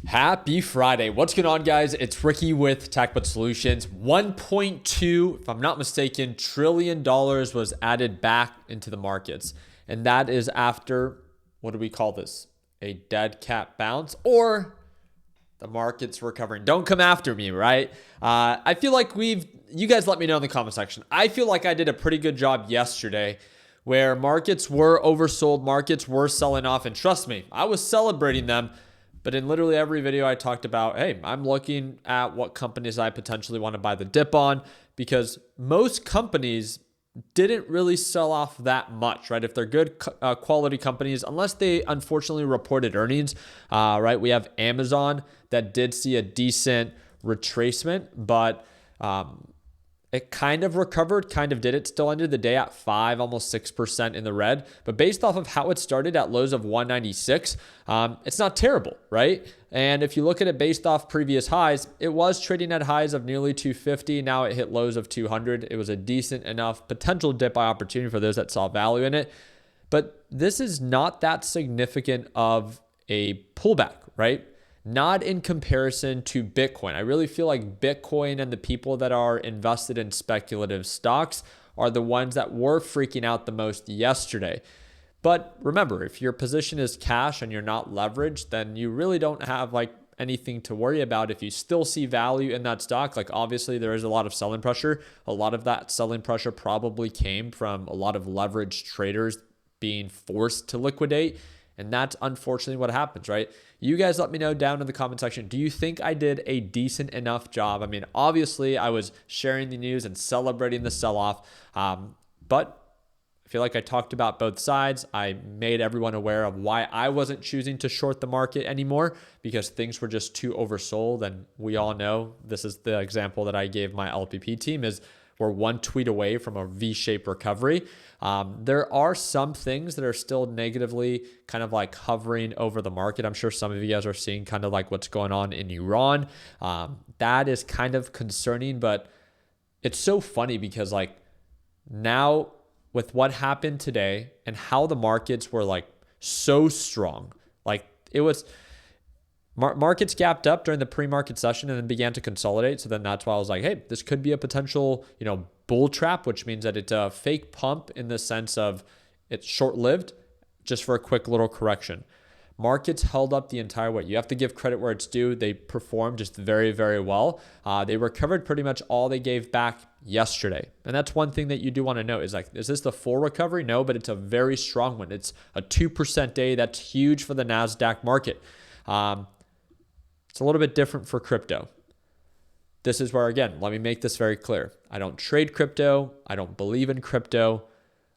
Happy Friday. What's going on, guys? It's Ricky with TechBud Solutions. 1.2, if I'm not mistaken, trillion dollars was added back into the markets. And that is after, what do we call this? A dead cat bounce, or the market's recovering. Don't come after me, right? I feel like you guys let me know in the comment section. I feel like I did a pretty good job yesterday where markets were oversold, markets were selling off, and trust me, I was celebrating them. But in literally every video I talked about, hey, I'm looking at what companies I potentially want to buy the dip on, because most companies didn't really sell off that much, right? If they're good quality companies, unless they unfortunately reported earnings, right? We have Amazon that did see a decent retracement, but it kind of recovered, kind of did it. Still ended the day at 5, almost 6% in the red. But based off of how it started at lows of 196, it's not terrible, right? And if you look at it based off previous highs, it was trading at highs of nearly 250. Now it hit lows of 200. It was a decent enough potential dip by opportunity for those that saw value in it. But this is not that significant of a pullback, right? Not in comparison to Bitcoin. I really feel like Bitcoin and the people that are invested in speculative stocks are the ones that were freaking out the most yesterday. But remember, if your position is cash and you're not leveraged, then you really don't have anything to worry about. If you still see value in that stock, obviously there is a lot of selling pressure. A lot of that selling pressure probably came from a lot of leveraged traders being forced to liquidate. And that's unfortunately what happens, right? You guys let me know down in the comment section. Do you think I did a decent enough job? I mean, obviously I was sharing the news and celebrating the sell-off, but I feel like I talked about both sides. I made everyone aware of why I wasn't choosing to short the market anymore, because things were just too oversold. And we all know, this is the example that I gave my LPP team, is we're one tweet away from a V-shaped recovery. There are some things that are still negatively kind of hovering over the market. I'm sure some of you guys are seeing kind of what's going on in Iran. That is kind of concerning, but it's so funny because now with what happened today and how the markets were so strong, it was... Markets gapped up during the pre-market session and then began to consolidate. So then that's why I was like, hey, this could be a potential, bull trap, which means that it's a fake pump in the sense of it's short-lived, just for a quick little correction. Markets held up the entire way. You have to give credit where it's due. They performed just very, very well. They recovered pretty much all they gave back yesterday. And that's one thing that you do want to note is is this the full recovery? No, but it's a very strong one. It's a 2% day. That's huge for the NASDAQ market. It's a little bit different for crypto. This is where, again, let me make this very clear. I don't trade crypto. I don't believe in crypto.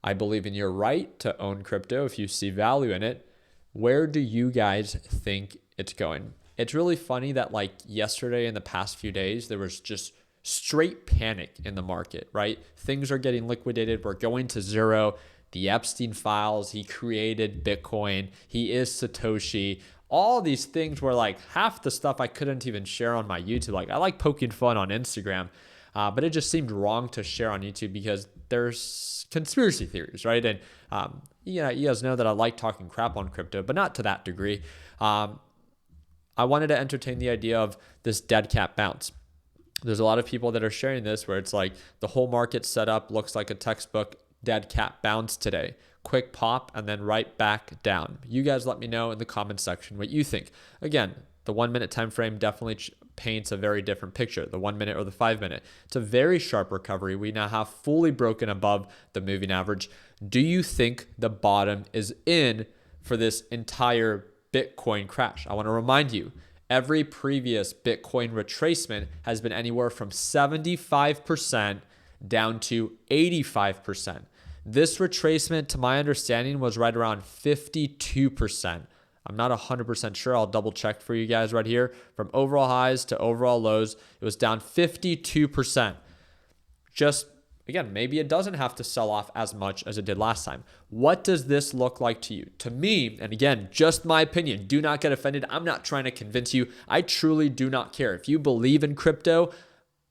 I believe in your right to own crypto if you see value in it. Where do you guys think it's going? It's really funny that yesterday and the past few days, there was just straight panic in the market, right? Things are getting liquidated. We're going to zero. The Epstein files, he created Bitcoin. He is Satoshi. All these things were half the stuff I couldn't even share on my YouTube. I like poking fun on Instagram, but it just seemed wrong to share on YouTube because there's conspiracy theories, right? And you guys know that I like talking crap on crypto, but not to that degree. I wanted to entertain the idea of this dead cat bounce. There's a lot of people that are sharing this where it's the whole market setup looks like a textbook dead cat bounce today. Quick pop and then right back down. You guys let me know in the comment section what you think. Again, the 1 minute time frame definitely paints a very different picture. The 1 minute or the 5 minute. It's a very sharp recovery. We now have fully broken above the moving average. Do you think the bottom is in for this entire Bitcoin crash? I want to remind you, every previous Bitcoin retracement has been anywhere from 75% down to 85%. This retracement, to my understanding, was right around 52%. I'm not 100% sure. I'll double check for you guys right here. From overall highs to overall lows, it was down 52%. Just, again, maybe it doesn't have to sell off as much as it did last time. What does this look like to you? To me, and again, just my opinion, do not get offended. I'm not trying to convince you. I truly do not care. If you believe in crypto,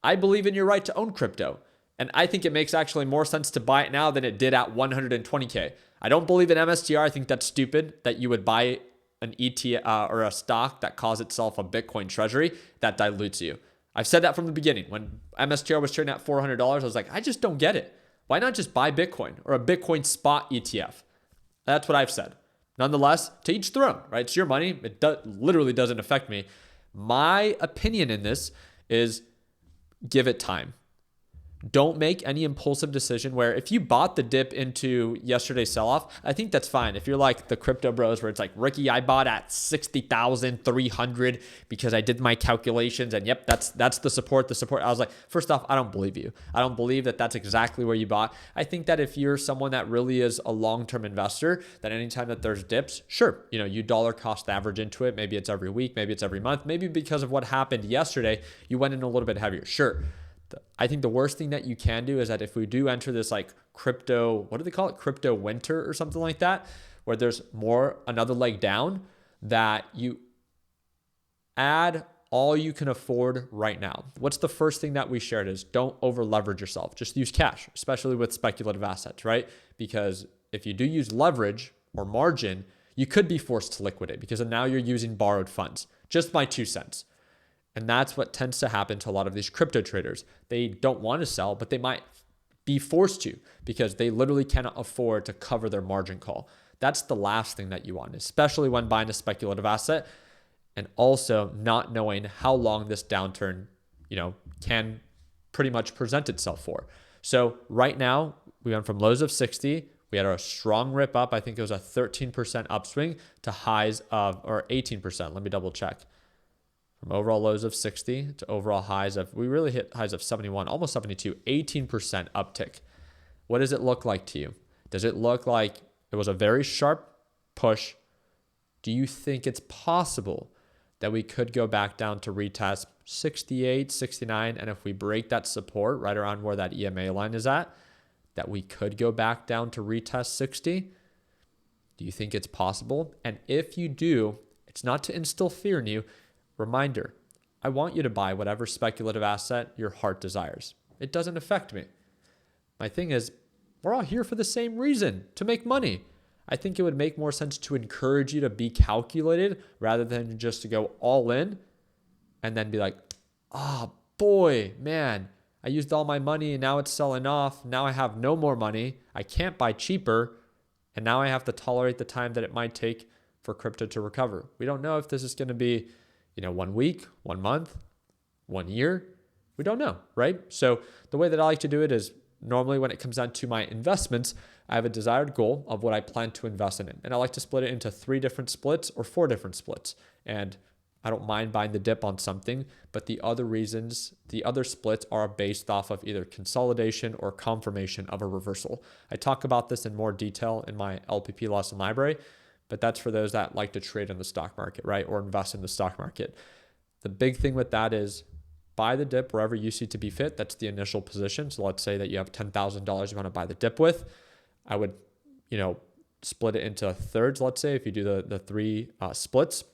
I believe in your right to own crypto. And I think it makes actually more sense to buy it now than it did at 120K. I don't believe in MSTR. I think that's stupid that you would buy an ETF or a stock that calls itself a Bitcoin treasury, that dilutes you. I've said that from the beginning. When MSTR was trading at $400, I was like, I just don't get it. Why not just buy Bitcoin or a Bitcoin spot ETF? That's what I've said. Nonetheless, to each their own, right? It's your money. It literally doesn't affect me. My opinion in this is give it time. Don't make any impulsive decision where if you bought the dip into yesterday's sell-off, I think that's fine. If you're like the crypto bros where it's like, Ricky, I bought at 60,300 because I did my calculations and yep, that's the support. I was like, first off, I don't believe you. I don't believe that that's exactly where you bought. I think that if you're someone that really is a long-term investor, that anytime that there's dips, sure, you dollar cost average into it. Maybe it's every week, maybe it's every month, maybe because of what happened yesterday, you went in a little bit heavier. Sure. I think the worst thing that you can do is that if we do enter this like crypto, what do they call it? Crypto winter or something like that, where there's another leg down, that you add all you can afford right now. What's the first thing that we shared is don't over leverage yourself. Just use cash, especially with speculative assets, right? Because if you do use leverage or margin, you could be forced to liquidate because now you're using borrowed funds. Just my 2 cents. And that's what tends to happen to a lot of these crypto traders. They don't want to sell, but they might be forced to because they literally cannot afford to cover their margin call. That's the last thing that you want, especially when buying a speculative asset and also not knowing how long this downturn, can pretty much present itself for. So right now, we went from lows of 60. We had a strong rip up. I think it was a 13% upswing to highs or 18%. Let me double check. From overall lows of 60 to overall highs we really hit highs of 71, almost 72, 18% uptick. What does it look like to you? Does it look like it was a very sharp push? Do you think it's possible that we could go back down to retest 68, 69, and if we break that support right around where that EMA line is at, that we could go back down to retest 60? Do you think it's possible? And if you do, it's not to instill fear in you. Reminder, I want you to buy whatever speculative asset your heart desires. It doesn't affect me. My thing is, we're all here for the same reason, to make money. I think it would make more sense to encourage you to be calculated rather than just to go all in and then be like, boy, man, I used all my money and now it's selling off. Now I have no more money. I can't buy cheaper. And now I have to tolerate the time that it might take for crypto to recover. We don't know if this is going to be 1 week, 1 month, 1 year. We don't know, right? So the way that I like to do it is normally when it comes down to my investments, I have a desired goal of what I plan to invest in. And I like to split it into 3 different splits or 4 different splits. And I don't mind buying the dip on something, but the other splits are based off of either consolidation or confirmation of a reversal. I talk about this in more detail in my LPP lesson library, but that's for those that like to trade in the stock market, right? Or invest in the stock market. The big thing with that is buy the dip wherever you see to be fit. That's the initial position. So let's say that you have $10,000 you want to buy the dip with. I would, split it into thirds. Let's say if you do the 3 splits,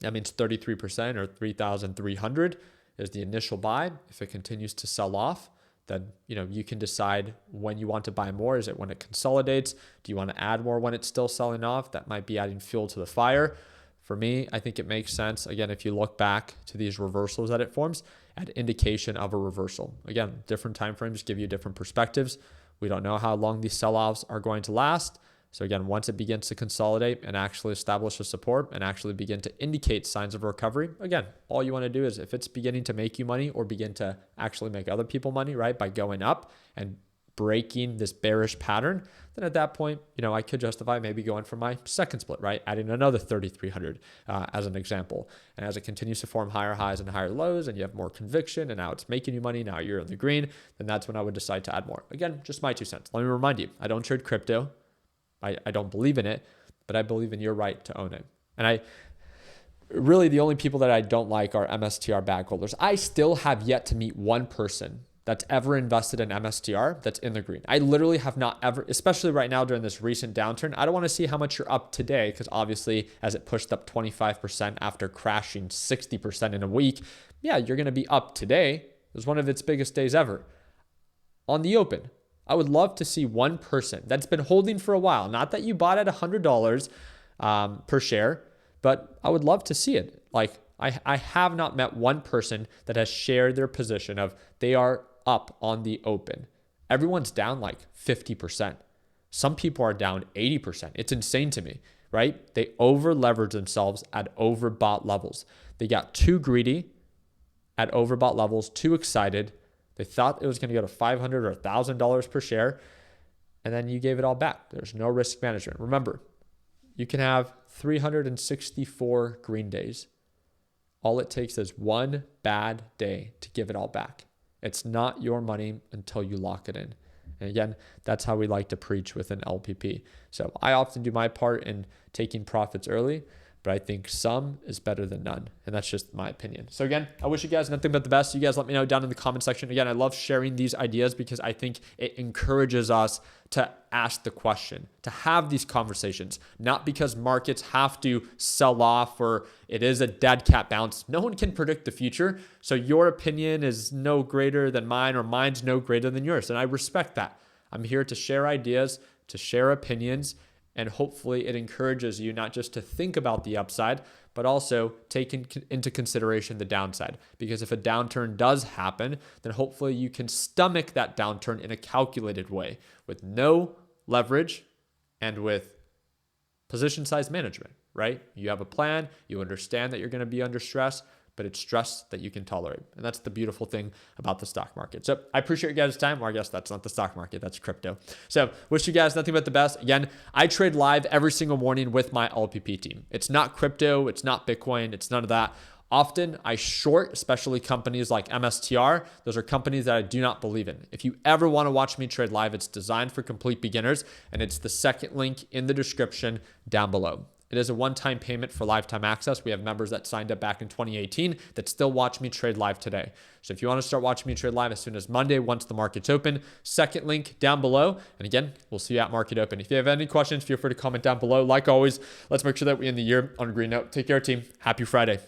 that means 33% or 3,300 is the initial buy. If it continues to sell off, then you can decide when you want to buy more. Is it when it consolidates? Do you want to add more when it's still selling off? That might be adding fuel to the fire. For me, I think it makes sense. Again, if you look back to these reversals that it forms, an indication of a reversal. Again, different time frames give you different perspectives. We don't know how long these sell-offs are going to last. So again, once it begins to consolidate and actually establish a support and actually begin to indicate signs of recovery, again, all you want to do is if it's beginning to make you money or begin to actually make other people money, right, by going up and breaking this bearish pattern, then at that point, I could justify maybe going for my second split, right, adding another 3,300 as an example. And as it continues to form higher highs and higher lows and you have more conviction and now it's making you money, now you're in the green, then that's when I would decide to add more. Again, just my 2 cents. Let me remind you, I don't trade crypto. I don't believe in it, but I believe in your right to own it. And really the only people that I don't like are MSTR bag holders. I still have yet to meet one person that's ever invested in MSTR that's in the green. I literally have not ever, especially right now during this recent downturn. I don't want to see how much you're up today because obviously as it pushed up 25% after crashing 60% in a week, yeah, you're going to be up today. It was one of its biggest days ever. On the open, I would love to see one person that's been holding for a while, not that you bought at $100 per share, but I would love to see it. Like I have not met one person that has shared their position of they are up on the open. Everyone's down like 50%. Some people are down 80%. It's insane to me, right? They over leverage themselves at overbought levels. They got too greedy at overbought levels, too excited. They thought it was going to go to $500 or $1,000 per share, and then you gave it all back. There's no risk management. Remember, you can have 364 green days. All it takes is one bad day to give it all back. It's not your money until you lock it in. And again, that's how we like to preach with an LPP. So I often do my part in taking profits early, but I think some is better than none. And that's just my opinion. So again, I wish you guys nothing but the best. You guys let me know down in the comment section. Again, I love sharing these ideas because I think it encourages us to ask the question, to have these conversations, not because markets have to sell off or it is a dead cat bounce. No one can predict the future. So your opinion is no greater than mine or mine's no greater than yours. And I respect that. I'm here to share ideas, to share opinions, and hopefully it encourages you not just to think about the upside, but also take into consideration the downside. Because if a downturn does happen, then hopefully you can stomach that downturn in a calculated way with no leverage and with position size management, right? You have a plan, you understand that you're going to be under stress, but it's stress that you can tolerate. And that's the beautiful thing about the stock market. So I appreciate you guys' time. Or I guess that's not the stock market, that's crypto. So wish you guys nothing but the best. Again, I trade live every single morning with my LPP team. It's not crypto, it's not Bitcoin, it's none of that. Often I short, especially companies like MSTR. Those are companies that I do not believe in. If you ever want to watch me trade live, it's designed for complete beginners, and it's the second link in the description down below. It is a one-time payment for lifetime access. We have members that signed up back in 2018 that still watch me trade live today. So if you want to start watching me trade live as soon as Monday, once the market's open, second link down below. And again, we'll see you at market open. If you have any questions, feel free to comment down below. Like always, let's make sure that we end the year on a green note. Take care, team. Happy Friday.